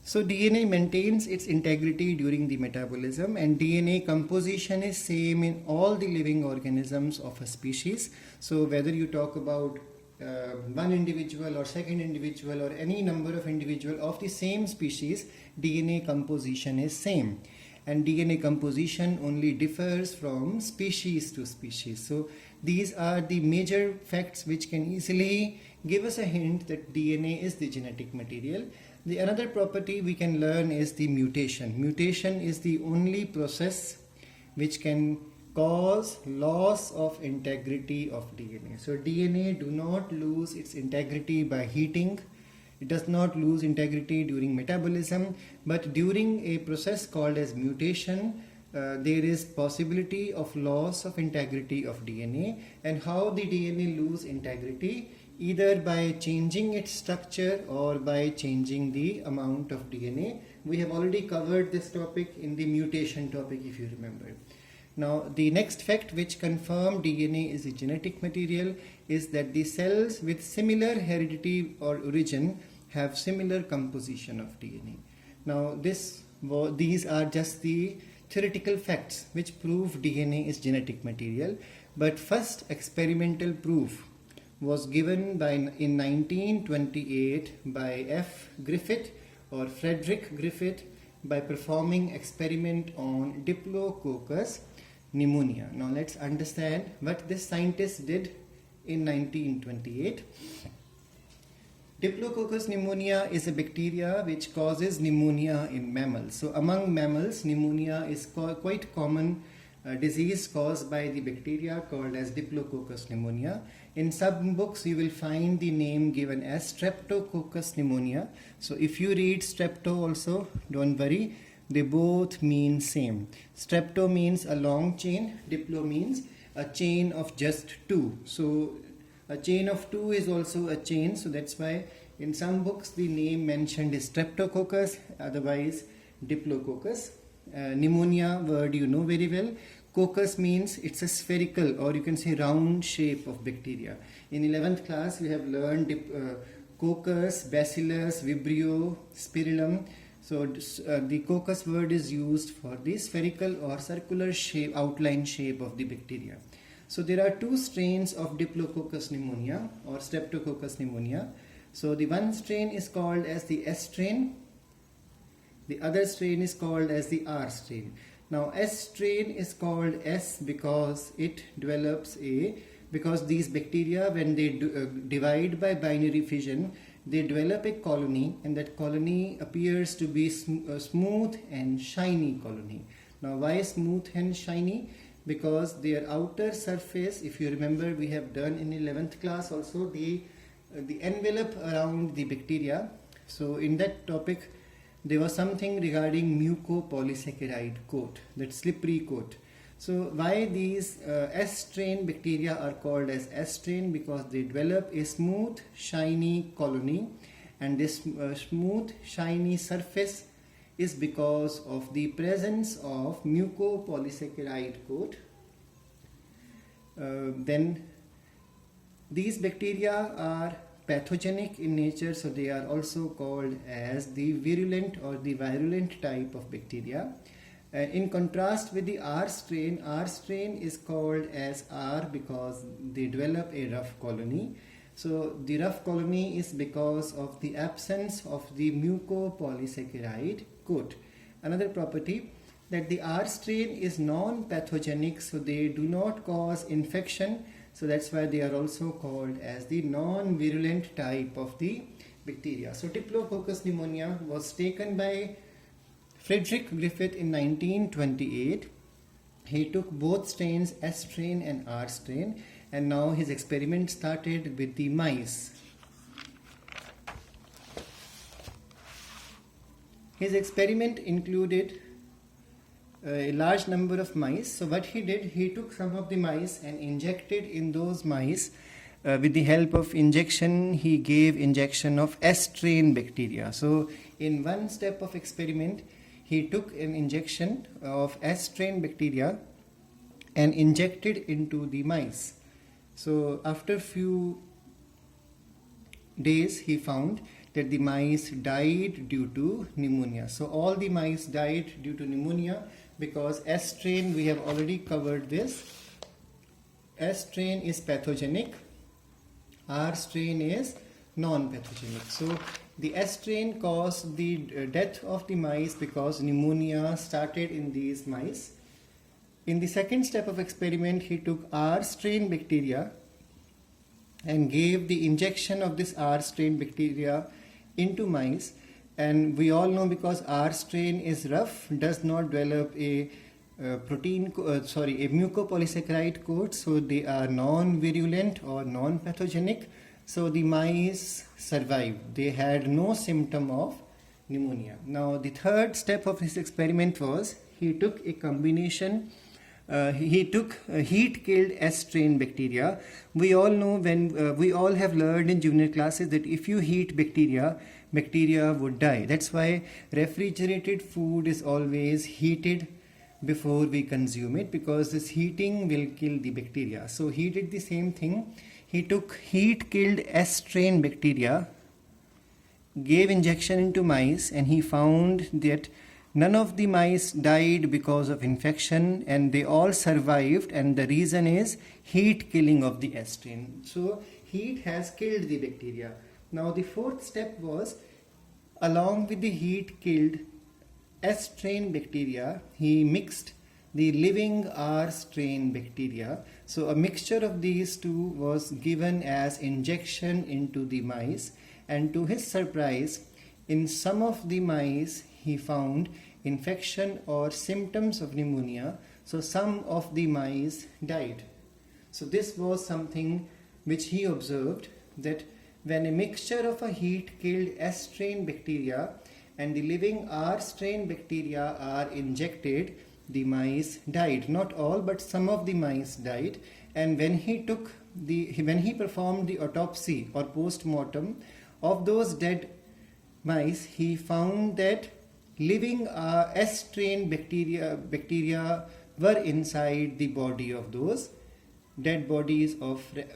So DNA maintains its integrity during the metabolism, and DNA composition is same in all the living organisms of a species. So whether you talk about one individual or second individual or any number of individual of the same species, DNA composition is same. And DNA composition only differs from species to species. So these are the major facts which can easily give us a hint that DNA is the genetic material. The another property we can learn is the mutation. Mutation is the only process which can cause loss of integrity of DNA. So DNA do not lose its integrity by heating. It does not lose integrity during metabolism, but during a process called as mutation, there is possibility of loss of integrity of DNA. And how the DNA lose integrity? Either by changing its structure or by changing the amount of DNA. We have already covered this topic in the mutation topic, if you remember. Now, the next fact which confirm DNA is a genetic material is that the cells with similar heredity or origin have similar composition of DNA. Now, these are just the theoretical facts which prove DNA is genetic material, but first experimental proof was given in 1928 by F. Griffith or Frederick Griffith by performing experiment on Diplococcus pneumonia. Now let's understand what this scientist did in 1928. Diplococcus pneumonia is a bacteria which causes pneumonia in mammals. So among mammals, pneumonia is quite common disease caused by the bacteria called as Diplococcus pneumonia. In some books you will find the name given as Streptococcus pneumonia. So if you read strepto also, don't worry, they both mean same. Strepto means a long chain, diplo means a chain of just two. So a chain of two is also a chain, so that's why in some books the name mentioned is Streptococcus, otherwise Diplococcus. Pneumonia word you know very well. Coccus means it's a spherical or you can say round shape of bacteria. In 11th class we have learned coccus, bacillus, vibrio, spirillum. So the coccus word is used for the spherical or circular shape, outline shape of the bacteria. So there are two strains of Diplococcus pneumonia or Streptococcus pneumonia. So the one strain is called as the S strain. The other strain is called as the R strain. Now S strain is called S because it develops because these bacteria when they divide by binary fission, they develop a colony, and that colony appears to be a smooth and shiny colony. Now why smooth and shiny? Because their outer surface, if you remember we have done in 11th class also the envelope around the bacteria. So in that topic there was something regarding mucopolysaccharide coat, that slippery coat. So why these S strain bacteria are called as S strain? Because they develop a smooth shiny colony, and this smooth shiny surface is because of the presence of mucopolysaccharide coat. Then these bacteria are pathogenic in nature, so they are also called as the virulent or the virulent type of bacteria. In contrast with the R strain is called as R because they develop a rough colony. So the rough colony is because of the absence of the mucopolysaccharide coat. Another property that the R strain is non-pathogenic, so they do not cause infection. So that's why they are also called as the non-virulent type of the bacteria. So Diplococcus pneumonia was taken by Frederick Griffith in 1928. He took both strains, S strain and R strain, and now his experiment started with the mice. His experiment included a large number of mice. So what he did, he took some of the mice and injected in those mice. With the help of injection, he gave injection of S strain bacteria. So in one step of experiment, he took an injection of S strain bacteria and injected into the mice. So after few days, he found that the mice died due to pneumonia. So all the mice died due to pneumonia because S strain, we have already covered this. S strain is pathogenic, R strain is non-pathogenic. So the S strain caused the death of the mice because pneumonia started in these mice. In the second step of experiment, he took R strain bacteria and gave the injection of this R strain bacteria into mice. And we all know, because R strain is rough, does not develop a mucopolysaccharide coat, so they are non-virulent or non-pathogenic. So the mice survived. They had no symptom of pneumonia. Now the third step of his experiment was he took a combination. He took heat-killed S strain bacteria. We all know, when we all have learned in junior classes, that if you heat bacteria, bacteria would die. That's why refrigerated food is always heated before we consume it, because this heating will kill the bacteria. So he did the same thing. He took heat-killed S strain bacteria, gave injection into mice, and he found that none of the mice died because of infection, and they all survived, and the reason is heat killing of the S strain. So heat has killed the bacteria. Now the fourth step was, along with the heat killed S strain bacteria, he mixed the living R strain bacteria. So a mixture of these two was given as injection into the mice, and to his surprise, in some of the mice he found infection or symptoms of pneumonia. So some of the mice died. So this was something which he observed, that when a mixture of a heat-killed S strain bacteria and the living R strain bacteria are injected, the mice died. Not all, but some of the mice died. And when he performed the autopsy or post-mortem of those dead mice, he found that living S strain bacteria were inside the body of those dead bodies of